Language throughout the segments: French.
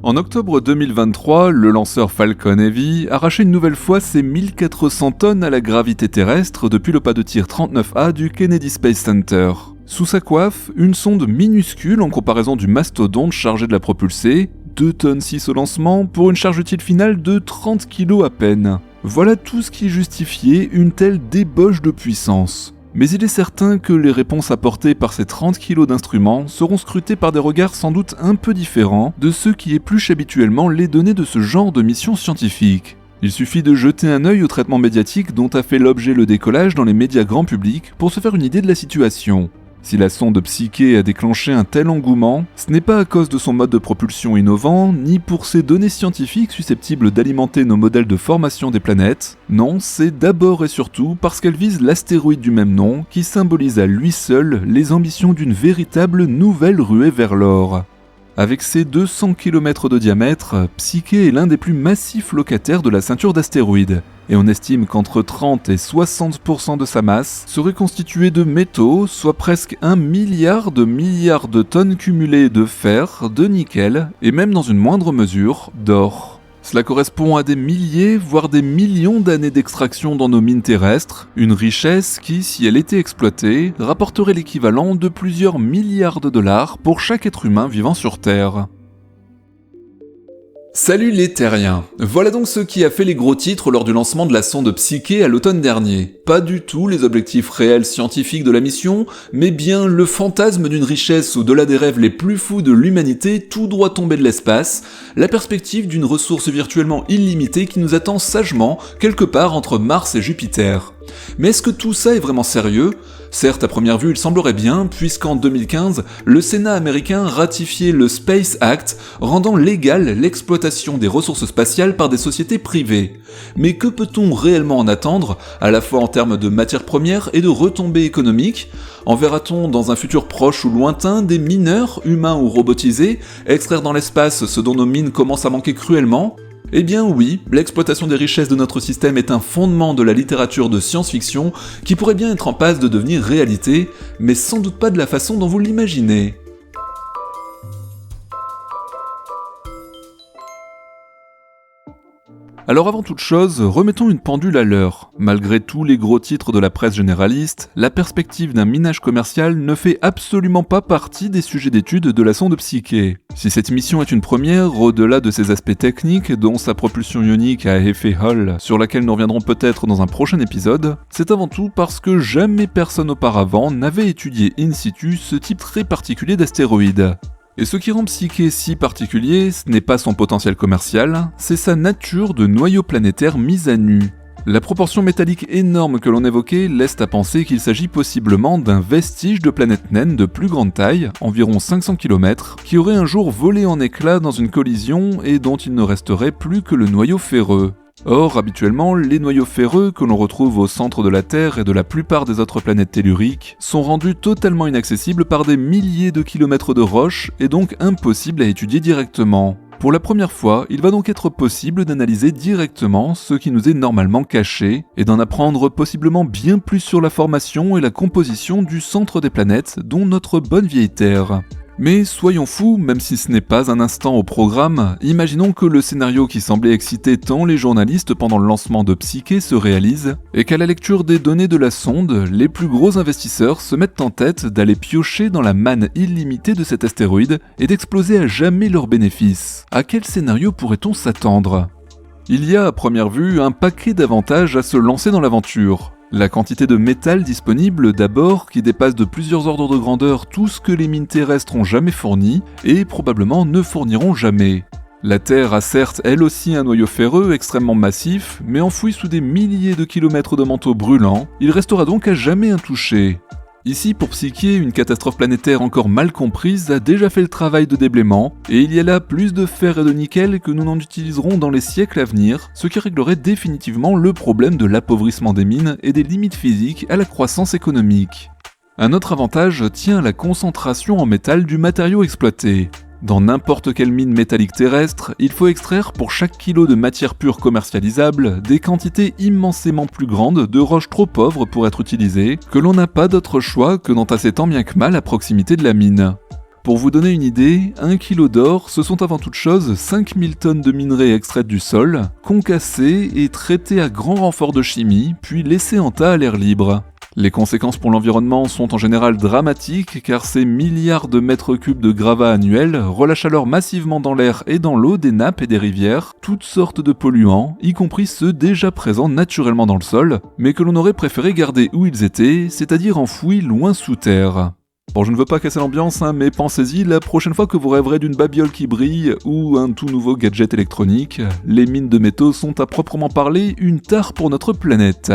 En octobre 2023, le lanceur Falcon Heavy arrachait une nouvelle fois ses 1400 tonnes à la gravité terrestre depuis le pas de tir 39A du Kennedy Space Center. Sous sa coiffe, une sonde minuscule en comparaison du mastodonte chargé de la propulser, 2 tonnes 6 au lancement pour une charge utile finale de 30 kg à peine. Voilà tout ce qui justifiait une telle débauche de puissance. Mais il est certain que les réponses apportées par ces 30 kg d'instruments seront scrutées par des regards sans doute un peu différents de ceux qui épluchent habituellement les données de ce genre de mission scientifique. Il suffit de jeter un œil au traitement médiatique dont a fait l'objet le décollage dans les médias grand public pour se faire une idée de la situation. Si la sonde Psyché a déclenché un tel engouement, ce n'est pas à cause de son mode de propulsion innovant, ni pour ses données scientifiques susceptibles d'alimenter nos modèles de formation des planètes. Non, c'est d'abord et surtout parce qu'elle vise l'astéroïde du même nom, qui symbolise à lui seul les ambitions d'une véritable nouvelle ruée vers l'or. Avec ses 200 km de diamètre, Psyché est l'un des plus massifs locataires de la ceinture d'astéroïdes, et on estime qu'entre 30 et 60% de sa masse serait constituée de métaux, soit presque 1 milliard de tonnes cumulées de fer, de nickel, et même dans une moindre mesure, d'or. Cela correspond à des milliers, voire des millions d'années d'extraction dans nos mines terrestres, une richesse qui, si elle était exploitée, rapporterait l'équivalent de plusieurs milliards de dollars pour chaque être humain vivant sur Terre. Salut les terriens! Voilà donc ce qui a fait les gros titres lors du lancement de la sonde Psyché à l'automne dernier. Pas du tout les objectifs réels scientifiques de la mission, mais bien le fantasme d'une richesse au-delà des rêves les plus fous de l'humanité tout droit tombé de l'espace, la perspective d'une ressource virtuellement illimitée qui nous attend sagement quelque part entre Mars et Jupiter. Mais est-ce que tout ça est vraiment sérieux ? Certes, à première vue, il semblerait bien, puisqu'en 2015, le Sénat américain ratifiait le Space Act, rendant légale l'exploitation des ressources spatiales par des sociétés privées. Mais que peut-on réellement en attendre, à la fois en termes de matières premières et de retombées économiques ? Enverra-t-on dans un futur proche ou lointain des mineurs, humains ou robotisés, extraire dans l'espace ce dont nos mines commencent à manquer cruellement ? Eh bien oui, l'exploitation des richesses de notre système est un fondement de la littérature de science-fiction qui pourrait bien être en passe de devenir réalité, mais sans doute pas de la façon dont vous l'imaginez. Alors avant toute chose, remettons une pendule à l'heure. Malgré tous les gros titres de la presse généraliste, la perspective d'un minage commercial ne fait absolument pas partie des sujets d'étude de la sonde Psyché. Si cette mission est une première, au-delà de ses aspects techniques, dont sa propulsion ionique à effet Hall, sur laquelle nous reviendrons peut-être dans un prochain épisode, c'est avant tout parce que jamais personne auparavant n'avait étudié in situ ce type très particulier d'astéroïde. Et ce qui rend Psyché si particulier, ce n'est pas son potentiel commercial, c'est sa nature de noyau planétaire mise à nu. La proportion métallique énorme que l'on évoquait laisse à penser qu'il s'agit possiblement d'un vestige de planète naine de plus grande taille, environ 500 km, qui aurait un jour volé en éclats dans une collision et dont il ne resterait plus que le noyau ferreux. Or, habituellement, les noyaux ferreux que l'on retrouve au centre de la Terre et de la plupart des autres planètes telluriques sont rendus totalement inaccessibles par des milliers de kilomètres de roches et donc impossibles à étudier directement. Pour la première fois, il va donc être possible d'analyser directement ce qui nous est normalement caché et d'en apprendre possiblement bien plus sur la formation et la composition du centre des planètes, dont notre bonne vieille Terre. Mais soyons fous, même si ce n'est pas un instant au programme, imaginons que le scénario qui semblait exciter tant les journalistes pendant le lancement de Psyché se réalise, et qu'à la lecture des données de la sonde, les plus gros investisseurs se mettent en tête d'aller piocher dans la manne illimitée de cet astéroïde et d'exploser à jamais leurs bénéfices. À quel scénario pourrait-on s'attendre ? Il y a à première vue un paquet d'avantages à se lancer dans l'aventure. La quantité de métal disponible d'abord, qui dépasse de plusieurs ordres de grandeur tout ce que les mines terrestres ont jamais fourni, et probablement ne fourniront jamais. La Terre a certes elle aussi un noyau ferreux extrêmement massif, mais enfoui sous des milliers de kilomètres de manteaux brûlants, il restera donc à jamais intouché. Ici, pour Psyché, une catastrophe planétaire encore mal comprise a déjà fait le travail de déblaiement, et il y a là plus de fer et de nickel que nous n'en utiliserons dans les siècles à venir, ce qui réglerait définitivement le problème de l'appauvrissement des mines et des limites physiques à la croissance économique. Un autre avantage tient à la concentration en métal du matériau exploité. Dans n'importe quelle mine métallique terrestre, il faut extraire pour chaque kilo de matière pure commercialisable des quantités immensément plus grandes de roches trop pauvres pour être utilisées, que l'on n'a pas d'autre choix que d'entasser tant bien que mal à proximité de la mine. Pour vous donner une idée, 1 kg d'or, ce sont avant toute chose 5000 tonnes de minerais extraites du sol, concassés et traités à grand renfort de chimie, puis laissés en tas à l'air libre. Les conséquences pour l'environnement sont en général dramatiques car ces milliards de mètres cubes de gravats annuels relâchent alors massivement dans l'air et dans l'eau des nappes et des rivières toutes sortes de polluants, y compris ceux déjà présents naturellement dans le sol, mais que l'on aurait préféré garder où ils étaient, c'est-à-dire enfouis loin sous terre. Bon, je ne veux pas casser l'ambiance, mais pensez-y, la prochaine fois que vous rêverez d'une babiole qui brille ou un tout nouveau gadget électronique, les mines de métaux sont à proprement parler une tare pour notre planète.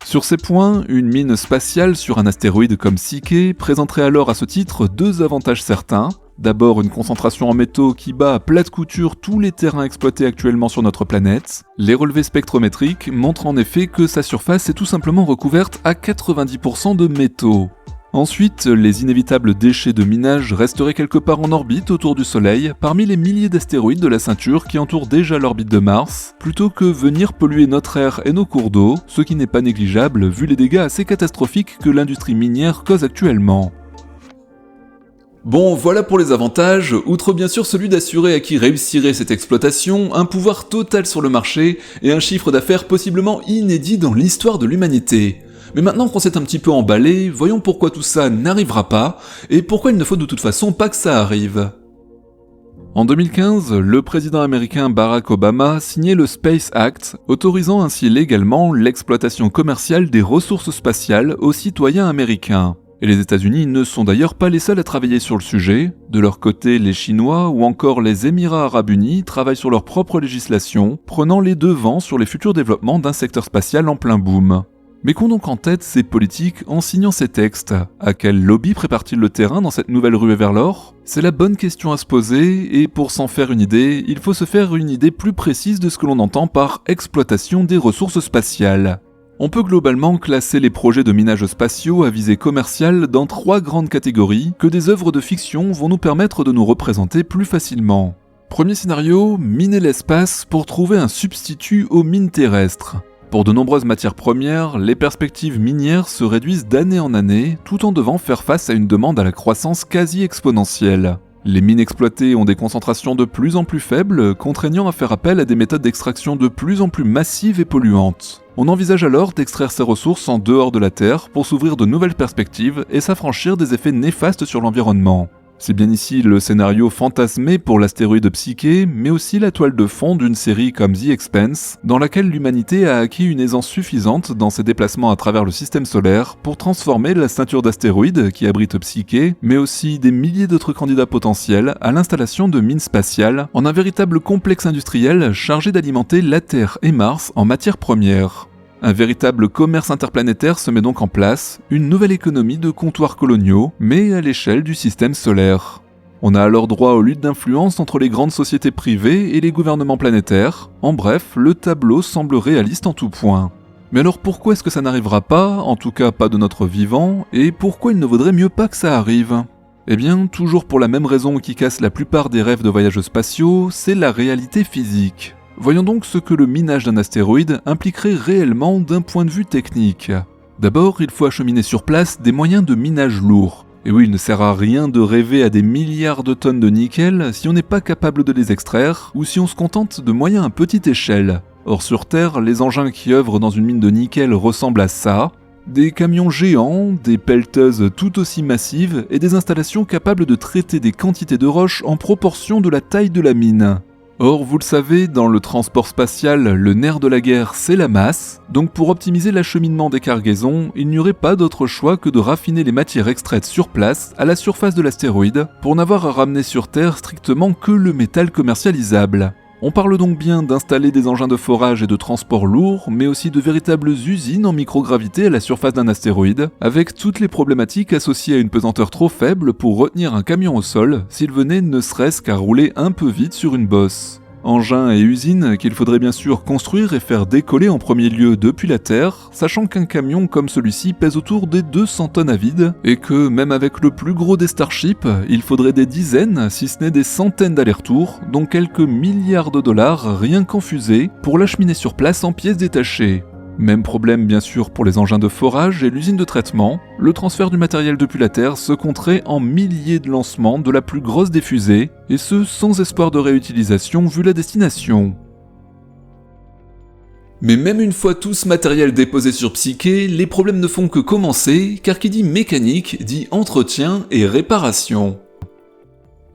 Sur ces points, une mine spatiale sur un astéroïde comme Psyche présenterait alors à ce titre 2 avantages certains. D'abord, une concentration en métaux qui bat à plate couture tous les terrains exploités actuellement sur notre planète. Les relevés spectrométriques montrent en effet que sa surface est tout simplement recouverte à 90% de métaux. Ensuite, les inévitables déchets de minage resteraient quelque part en orbite autour du Soleil, parmi les milliers d'astéroïdes de la ceinture qui entourent déjà l'orbite de Mars, plutôt que venir polluer notre air et nos cours d'eau, ce qui n'est pas négligeable vu les dégâts assez catastrophiques que l'industrie minière cause actuellement. Bon, voilà pour les avantages, outre bien sûr celui d'assurer à qui réussirait cette exploitation un pouvoir total sur le marché et un chiffre d'affaires possiblement inédit dans l'histoire de l'humanité. Mais maintenant qu'on s'est un petit peu emballé, voyons pourquoi tout ça n'arrivera pas, et pourquoi il ne faut de toute façon pas que ça arrive. En 2015, le président américain Barack Obama signait le Space Act, autorisant ainsi légalement l'exploitation commerciale des ressources spatiales aux citoyens américains. Et les États-Unis ne sont d'ailleurs pas les seuls à travailler sur le sujet. De leur côté, les Chinois ou encore les Émirats arabes unis travaillent sur leur propre législation, prenant les devants sur les futurs développements d'un secteur spatial en plein boom. Mais qu'ont donc en tête ces politiques en signant ces textes? À quel lobby prépare-t-il le terrain dans cette nouvelle ruée vers l'or? C'est la bonne question à se poser, et pour s'en faire une idée, il faut se faire une idée plus précise de ce que l'on entend par exploitation des ressources spatiales. On peut globalement classer les projets de minage spatiaux à visée commerciale dans 3 grandes catégories que des œuvres de fiction vont nous permettre de nous représenter plus facilement. Premier scénario, miner l'espace pour trouver un substitut aux mines terrestres. Pour de nombreuses matières premières, les perspectives minières se réduisent d'année en année, tout en devant faire face à une demande à la croissance quasi exponentielle. Les mines exploitées ont des concentrations de plus en plus faibles, contraignant à faire appel à des méthodes d'extraction de plus en plus massives et polluantes. On envisage alors d'extraire ces ressources en dehors de la Terre pour s'ouvrir de nouvelles perspectives et s'affranchir des effets néfastes sur l'environnement. C'est bien ici le scénario fantasmé pour l'astéroïde Psyche, mais aussi la toile de fond d'une série comme The Expanse, dans laquelle l'humanité a acquis une aisance suffisante dans ses déplacements à travers le système solaire pour transformer la ceinture d'astéroïdes qui abrite Psyche, mais aussi des milliers d'autres candidats potentiels à l'installation de mines spatiales, en un véritable complexe industriel chargé d'alimenter la Terre et Mars en matières premières. Un véritable commerce interplanétaire se met donc en place, une nouvelle économie de comptoirs coloniaux, mais à l'échelle du système solaire. On a alors droit aux luttes d'influence entre les grandes sociétés privées et les gouvernements planétaires. En bref, le tableau semble réaliste en tout point. Mais alors pourquoi est-ce que ça n'arrivera pas, en tout cas pas de notre vivant, et pourquoi il ne vaudrait mieux pas que ça arrive ? Eh bien, toujours pour la même raison qui casse la plupart des rêves de voyages spatiaux, c'est la réalité physique. Voyons donc ce que le minage d'un astéroïde impliquerait réellement d'un point de vue technique. D'abord, il faut acheminer sur place des moyens de minage lourds. Et oui, il ne sert à rien de rêver à des milliards de tonnes de nickel si on n'est pas capable de les extraire, ou si on se contente de moyens à petite échelle. Or sur Terre, les engins qui œuvrent dans une mine de nickel ressemblent à ça. Des camions géants, des pelleteuses tout aussi massives, et des installations capables de traiter des quantités de roches en proportion de la taille de la mine. Or, vous le savez, dans le transport spatial, le nerf de la guerre, c'est la masse, donc pour optimiser l'acheminement des cargaisons, il n'y aurait pas d'autre choix que de raffiner les matières extraites sur place, à la surface de l'astéroïde, pour n'avoir à ramener sur Terre strictement que le métal commercialisable. On parle donc bien d'installer des engins de forage et de transport lourds, mais aussi de véritables usines en microgravité à la surface d'un astéroïde, avec toutes les problématiques associées à une pesanteur trop faible pour retenir un camion au sol, s'il venait ne serait-ce qu'à rouler un peu vite sur une bosse. Engins et usines qu'il faudrait bien sûr construire et faire décoller en premier lieu depuis la Terre, sachant qu'un camion comme celui-ci pèse autour des 200 tonnes à vide, et que même avec le plus gros des Starships, il faudrait des dizaines, si ce n'est des centaines d'allers-retours, dont quelques milliards de dollars rien qu'en fusée, pour l'acheminer sur place en pièces détachées. Même problème bien sûr pour les engins de forage et l'usine de traitement, le transfert du matériel depuis la Terre se compterait en milliers de lancements de la plus grosse des fusées, et ce sans espoir de réutilisation vu la destination. Mais même une fois tout ce matériel déposé sur Psyché, les problèmes ne font que commencer, car qui dit mécanique dit entretien et réparation.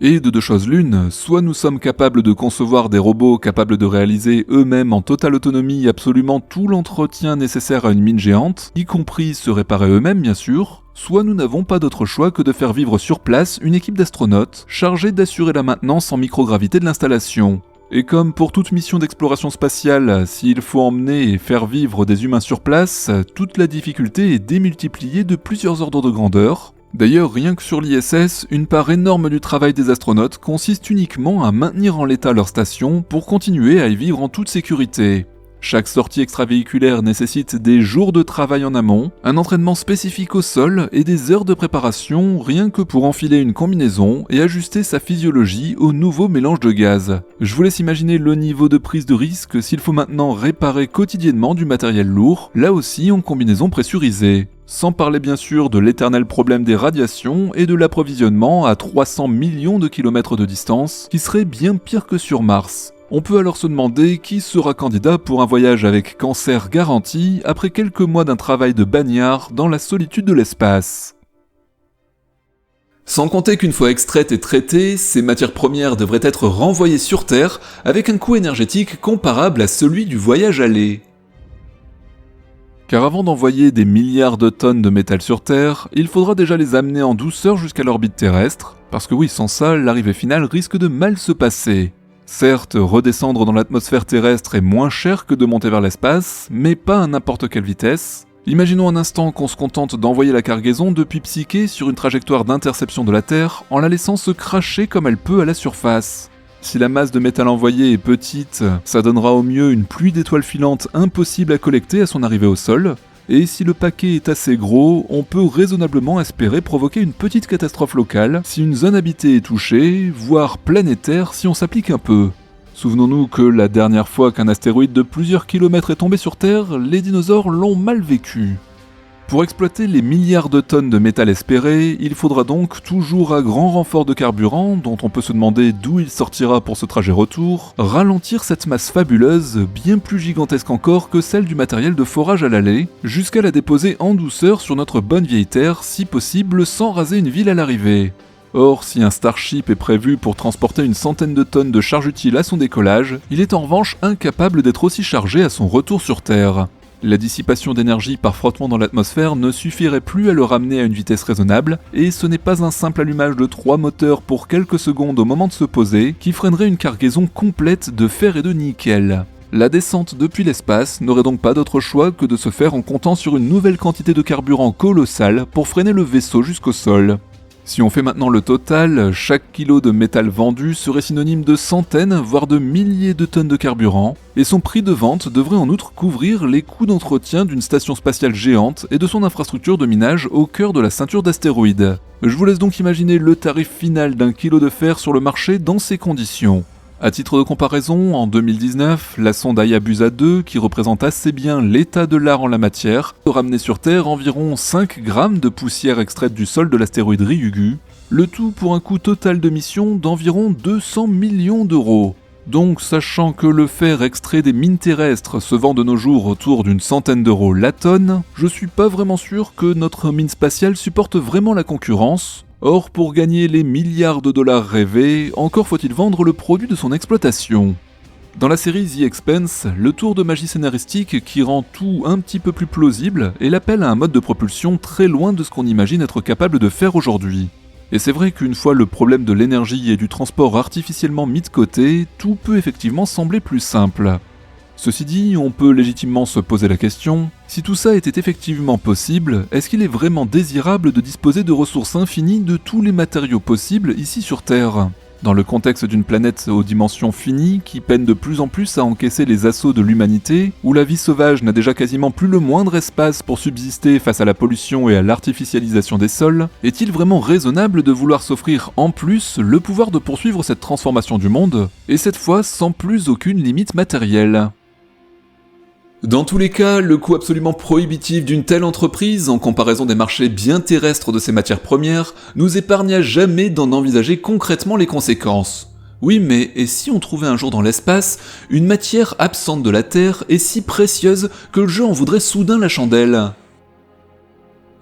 Et de deux choses l'une, soit nous sommes capables de concevoir des robots capables de réaliser eux-mêmes en totale autonomie absolument tout l'entretien nécessaire à une mine géante, y compris se réparer eux-mêmes bien sûr, soit nous n'avons pas d'autre choix que de faire vivre sur place une équipe d'astronautes chargée d'assurer la maintenance en microgravité de l'installation. Et comme pour toute mission d'exploration spatiale, s'il faut emmener et faire vivre des humains sur place, toute la difficulté est démultipliée de plusieurs ordres de grandeur. D'ailleurs, rien que sur l'ISS, une part énorme du travail des astronautes consiste uniquement à maintenir en l'état leur station pour continuer à y vivre en toute sécurité. Chaque sortie extravéhiculaire nécessite des jours de travail en amont, un entraînement spécifique au sol et des heures de préparation rien que pour enfiler une combinaison et ajuster sa physiologie au nouveau mélange de gaz. Je vous laisse imaginer le niveau de prise de risque s'il faut maintenant réparer quotidiennement du matériel lourd, là aussi en combinaison pressurisée. Sans parler bien sûr de l'éternel problème des radiations et de l'approvisionnement à 300 millions de kilomètres de distance, qui serait bien pire que sur Mars. On peut alors se demander qui sera candidat pour un voyage avec cancer garanti après quelques mois d'un travail de bagnard dans la solitude de l'espace. Sans compter qu'une fois extraites et traitées, ces matières premières devraient être renvoyées sur Terre avec un coût énergétique comparable à celui du voyage aller. Car avant d'envoyer des milliards de tonnes de métal sur Terre, il faudra déjà les amener en douceur jusqu'à l'orbite terrestre, parce que oui, sans ça, l'arrivée finale risque de mal se passer. Certes, redescendre dans l'atmosphère terrestre est moins cher que de monter vers l'espace, mais pas à n'importe quelle vitesse. Imaginons un instant qu'on se contente d'envoyer la cargaison depuis Psyché sur une trajectoire d'interception de la Terre en la laissant se cracher comme elle peut à la surface. Si la masse de métal envoyée est petite, ça donnera au mieux une pluie d'étoiles filantes impossible à collecter à son arrivée au sol, et si le paquet est assez gros, on peut raisonnablement espérer provoquer une petite catastrophe locale si une zone habitée est touchée, voire planétaire si on s'applique un peu. Souvenons-nous que la dernière fois qu'un astéroïde de plusieurs kilomètres est tombé sur Terre, les dinosaures l'ont mal vécu. Pour exploiter les milliards de tonnes de métal espérées, il faudra donc, toujours à grand renfort de carburant, dont on peut se demander d'où il sortira pour ce trajet retour, ralentir cette masse fabuleuse, bien plus gigantesque encore que celle du matériel de forage à l'aller, jusqu'à la déposer en douceur sur notre bonne vieille Terre, si possible sans raser une ville à l'arrivée. Or, si un Starship est prévu pour transporter une centaine de tonnes de charge utile à son décollage, il est en revanche incapable d'être aussi chargé à son retour sur Terre. La dissipation d'énergie par frottement dans l'atmosphère ne suffirait plus à le ramener à une vitesse raisonnable, et ce n'est pas un simple allumage de 3 moteurs pour quelques secondes au moment de se poser qui freinerait une cargaison complète de fer et de nickel. La descente depuis l'espace n'aurait donc pas d'autre choix que de se faire en comptant sur une nouvelle quantité de carburant colossale pour freiner le vaisseau jusqu'au sol. Si on fait maintenant le total, chaque kilo de métal vendu serait synonyme de centaines, voire de milliers de tonnes de carburant, et son prix de vente devrait en outre couvrir les coûts d'entretien d'une station spatiale géante et de son infrastructure de minage au cœur de la ceinture d'astéroïdes. Je vous laisse donc imaginer le tarif final d'un kilo de fer sur le marché dans ces conditions. À titre de comparaison, en 2019, la sonde Hayabusa 2, qui représente assez bien l'état de l'art en la matière, ramenait sur Terre environ 5 grammes de poussière extraite du sol de l'astéroïde Ryugu, le tout pour un coût total de mission d'environ 200 millions d'euros. Donc, sachant que le fer extrait des mines terrestres se vend de nos jours autour d'une centaine d'euros la tonne, je suis pas vraiment sûr que notre mine spatiale supporte vraiment la concurrence. Or, pour gagner les milliards de dollars rêvés, encore faut-il vendre le produit de son exploitation. Dans la série The Expanse, le tour de magie scénaristique qui rend tout un petit peu plus plausible est l'appel à un mode de propulsion très loin de ce qu'on imagine être capable de faire aujourd'hui. Et c'est vrai qu'une fois le problème de l'énergie et du transport artificiellement mis de côté, tout peut effectivement sembler plus simple. Ceci dit, on peut légitimement se poser la question, si tout ça était effectivement possible, est-ce qu'il est vraiment désirable de disposer de ressources infinies de tous les matériaux possibles ici sur Terre ? Dans le contexte d'une planète aux dimensions finies qui peine de plus en plus à encaisser les assauts de l'humanité, où la vie sauvage n'a déjà quasiment plus le moindre espace pour subsister face à la pollution et à l'artificialisation des sols, est-il vraiment raisonnable de vouloir s'offrir en plus le pouvoir de poursuivre cette transformation du monde, et cette fois sans plus aucune limite matérielle ? Dans tous les cas, le coût absolument prohibitif d'une telle entreprise, en comparaison des marchés bien terrestres de ces matières premières, nous épargne à jamais d'en envisager concrètement les conséquences. Oui, mais et si on trouvait un jour dans l'espace une matière absente de la Terre et si précieuse que le jeu en voudrait soudain la chandelle ?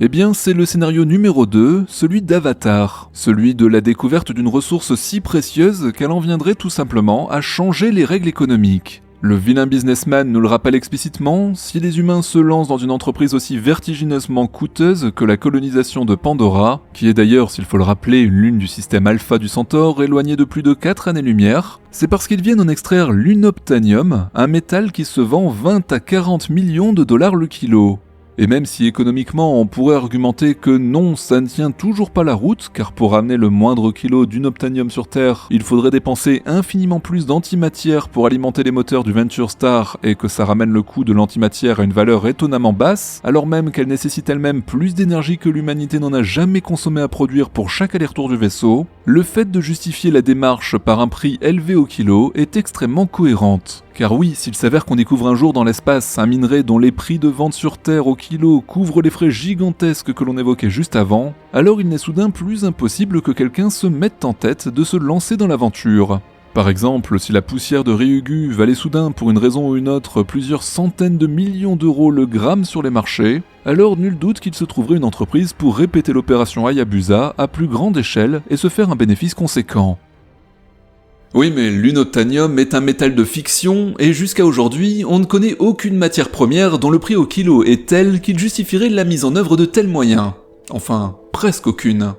Eh bien, c'est le scénario numéro 2, celui d'Avatar, celui de la découverte d'une ressource si précieuse qu'elle en viendrait tout simplement à changer les règles économiques. Le vilain businessman nous le rappelle explicitement, si les humains se lancent dans une entreprise aussi vertigineusement coûteuse que la colonisation de Pandora, qui est d'ailleurs, s'il faut le rappeler, une lune du système alpha du Centaure éloignée de plus de 4 années-lumière, c'est parce qu'ils viennent en extraire l'unobtainium, un métal qui se vend 20 à 40 millions de dollars le kilo. Et même si économiquement on pourrait argumenter que non, ça ne tient toujours pas la route, car pour ramener le moindre kilo d'unobtainium sur Terre, il faudrait dépenser infiniment plus d'antimatière pour alimenter les moteurs du Venture Star et que ça ramène le coût de l'antimatière à une valeur étonnamment basse, alors même qu'elle nécessite elle-même plus d'énergie que l'humanité n'en a jamais consommé à produire pour chaque aller-retour du vaisseau, le fait de justifier la démarche par un prix élevé au kilo est extrêmement cohérente. Car oui, s'il s'avère qu'on découvre un jour dans l'espace un minerai dont les prix de vente sur Terre au kilo couvrent les frais gigantesques que l'on évoquait juste avant, alors il n'est soudain plus impossible que quelqu'un se mette en tête de se lancer dans l'aventure. Par exemple, si la poussière de Ryugu valait soudain pour une raison ou une autre plusieurs centaines de millions d'euros le gramme sur les marchés, alors nul doute qu'il se trouverait une entreprise pour répéter l'opération Hayabusa à plus grande échelle et se faire un bénéfice conséquent. Oui, mais l'unobtainium est un métal de fiction, et jusqu'à aujourd'hui, on ne connaît aucune matière première dont le prix au kilo est tel qu'il justifierait la mise en œuvre de tels moyens. Enfin, presque aucune.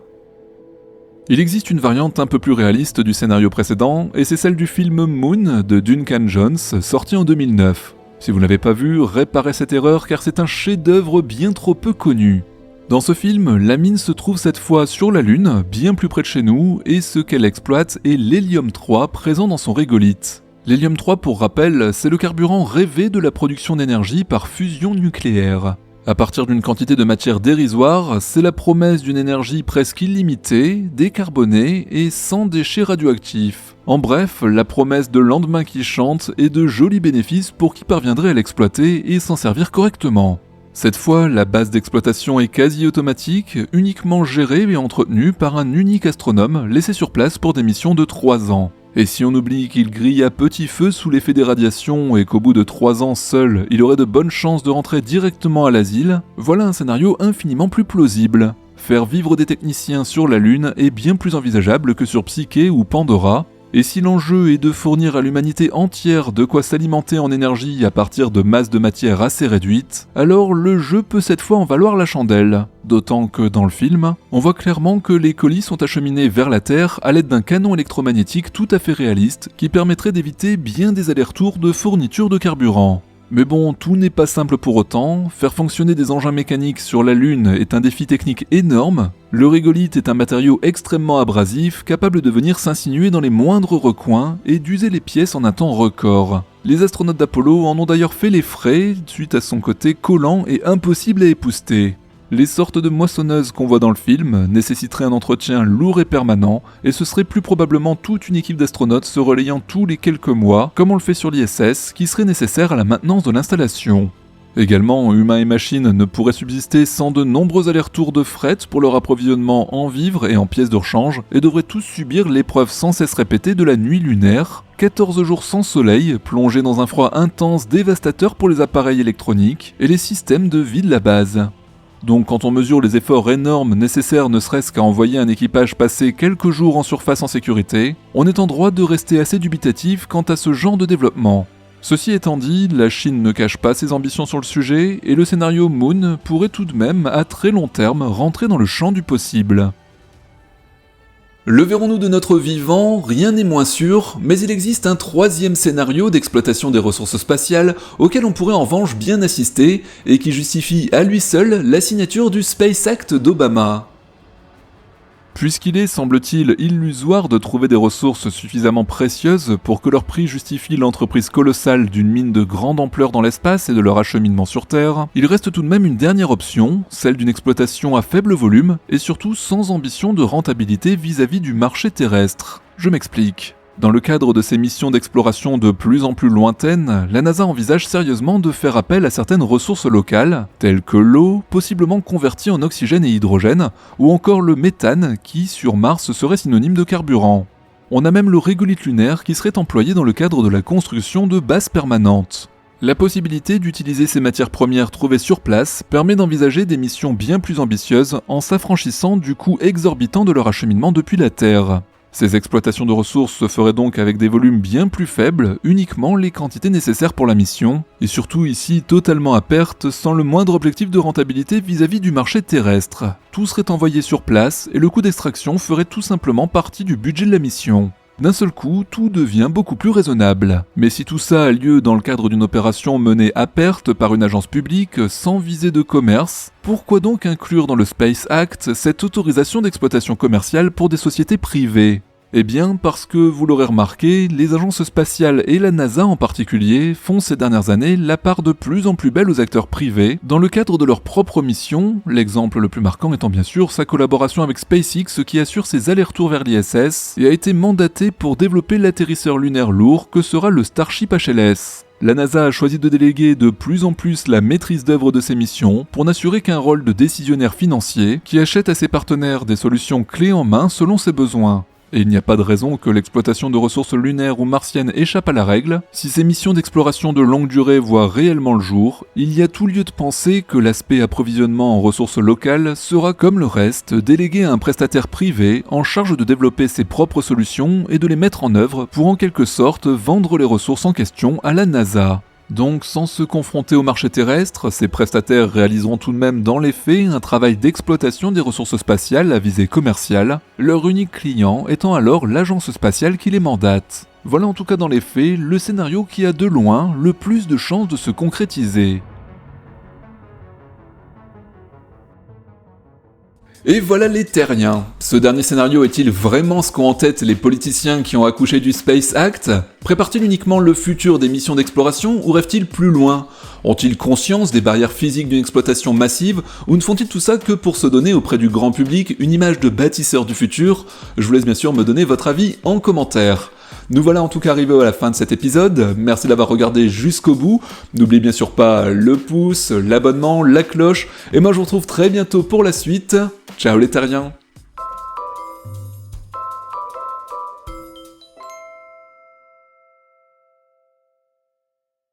Il existe une variante un peu plus réaliste du scénario précédent, et c'est celle du film Moon de Duncan Jones, sorti en 2009. Si vous ne l'avez pas vu, réparez cette erreur car c'est un chef-d'œuvre bien trop peu connu. Dans ce film, la mine se trouve cette fois sur la Lune, bien plus près de chez nous, et ce qu'elle exploite est l'hélium-3 présent dans son régolithe. L'hélium-3, pour rappel, c'est le carburant rêvé de la production d'énergie par fusion nucléaire. À partir d'une quantité de matière dérisoire, c'est la promesse d'une énergie presque illimitée, décarbonée et sans déchets radioactifs. En bref, la promesse de lendemain qui chante et de jolis bénéfices pour qui parviendrait à l'exploiter et s'en servir correctement. Cette fois, la base d'exploitation est quasi automatique, uniquement gérée et entretenue par un unique astronome laissé sur place pour des missions de 3 ans. Et si on oublie qu'il grille à petit feu sous l'effet des radiations et qu'au bout de 3 ans seul, il aurait de bonnes chances de rentrer directement à l'asile, voilà un scénario infiniment plus plausible. Faire vivre des techniciens sur la Lune est bien plus envisageable que sur Psyché ou Pandora, et si l'enjeu est de fournir à l'humanité entière de quoi s'alimenter en énergie à partir de masses de matière assez réduites, alors le jeu peut cette fois en valoir la chandelle. D'autant que dans le film, on voit clairement que les colis sont acheminés vers la Terre à l'aide d'un canon électromagnétique tout à fait réaliste qui permettrait d'éviter bien des allers-retours de fourniture de carburant. Mais bon, tout n'est pas simple pour autant, faire fonctionner des engins mécaniques sur la Lune est un défi technique énorme, le régolithe est un matériau extrêmement abrasif, capable de venir s'insinuer dans les moindres recoins et d'user les pièces en un temps record. Les astronautes d'Apollo en ont d'ailleurs fait les frais, suite à son côté collant et impossible à épousseter. Les sortes de moissonneuses qu'on voit dans le film nécessiteraient un entretien lourd et permanent, et ce serait plus probablement toute une équipe d'astronautes se relayant tous les quelques mois, comme on le fait sur l'ISS, qui serait nécessaire à la maintenance de l'installation. Également, humains et machines ne pourraient subsister sans de nombreux allers-retours de fret pour leur approvisionnement en vivres et en pièces de rechange, et devraient tous subir l'épreuve sans cesse répétée de la nuit lunaire, 14 jours sans soleil, plongés dans un froid intense dévastateur pour les appareils électroniques et les systèmes de vie de la base. Donc quand on mesure les efforts énormes nécessaires ne serait-ce qu'à envoyer un équipage passer quelques jours en surface en sécurité, on est en droit de rester assez dubitatif quant à ce genre de développement. Ceci étant dit, la Chine ne cache pas ses ambitions sur le sujet, et le scénario Moon pourrait tout de même, à très long terme, rentrer dans le champ du possible. Le verrons-nous de notre vivant? Rien n'est moins sûr, mais il existe un troisième scénario d'exploitation des ressources spatiales auquel on pourrait en revanche bien assister et qui justifie à lui seul la signature du Space Act d'Obama. Puisqu'il est, semble-t-il, illusoire de trouver des ressources suffisamment précieuses pour que leur prix justifie l'entreprise colossale d'une mine de grande ampleur dans l'espace et de leur acheminement sur Terre, il reste tout de même une dernière option, celle d'une exploitation à faible volume et surtout sans ambition de rentabilité vis-à-vis du marché terrestre. Je m'explique. Dans le cadre de ces missions d'exploration de plus en plus lointaines, la NASA envisage sérieusement de faire appel à certaines ressources locales, telles que l'eau, possiblement convertie en oxygène et hydrogène, ou encore le méthane qui, sur Mars, serait synonyme de carburant. On a même le régolithe lunaire qui serait employé dans le cadre de la construction de bases permanentes. La possibilité d'utiliser ces matières premières trouvées sur place permet d'envisager des missions bien plus ambitieuses en s'affranchissant du coût exorbitant de leur acheminement depuis la Terre. Ces exploitations de ressources se feraient donc avec des volumes bien plus faibles, uniquement les quantités nécessaires pour la mission, et surtout ici totalement à perte, sans le moindre objectif de rentabilité vis-à-vis du marché terrestre. Tout serait envoyé sur place et le coût d'extraction ferait tout simplement partie du budget de la mission. D'un seul coup, tout devient beaucoup plus raisonnable. Mais si tout ça a lieu dans le cadre d'une opération menée à perte par une agence publique sans visée de commerce, pourquoi donc inclure dans le Space Act cette autorisation d'exploitation commerciale pour des sociétés privées ? Eh bien parce que, vous l'aurez remarqué, les agences spatiales et la NASA en particulier font ces dernières années la part de plus en plus belle aux acteurs privés dans le cadre de leur propre mission, l'exemple le plus marquant étant bien sûr sa collaboration avec SpaceX qui assure ses allers-retours vers l'ISS et a été mandaté pour développer l'atterrisseur lunaire lourd que sera le Starship HLS. La NASA a choisi de déléguer de plus en plus la maîtrise d'œuvre de ses missions pour n'assurer qu'un rôle de décisionnaire financier qui achète à ses partenaires des solutions clés en main selon ses besoins. Et il n'y a pas de raison que l'exploitation de ressources lunaires ou martiennes échappe à la règle. Si ces missions d'exploration de longue durée voient réellement le jour, il y a tout lieu de penser que l'aspect approvisionnement en ressources locales sera comme le reste délégué à un prestataire privé en charge de développer ses propres solutions et de les mettre en œuvre pour en quelque sorte vendre les ressources en question à la NASA. Donc sans se confronter au marché terrestre, ces prestataires réaliseront tout de même dans les faits un travail d'exploitation des ressources spatiales à visée commerciale, leur unique client étant alors l'agence spatiale qui les mandate. Voilà en tout cas dans les faits le scénario qui a de loin le plus de chances de se concrétiser. Et voilà les terriens. Ce dernier scénario est-il vraiment ce qu'ont en tête les politiciens qui ont accouché du Space Act ? Prépare-t-il uniquement le futur des missions d'exploration ou rêve-t-il plus loin ? Ont-ils conscience des barrières physiques d'une exploitation massive ou ne font-ils tout ça que pour se donner auprès du grand public une image de bâtisseur du futur ? Je vous laisse bien sûr me donner votre avis en commentaire. Nous voilà en tout cas arrivés à la fin de cet épisode, merci d'avoir regardé jusqu'au bout, n'oubliez bien sûr pas le pouce, l'abonnement, la cloche, et moi je vous retrouve très bientôt pour la suite, ciao les terriens.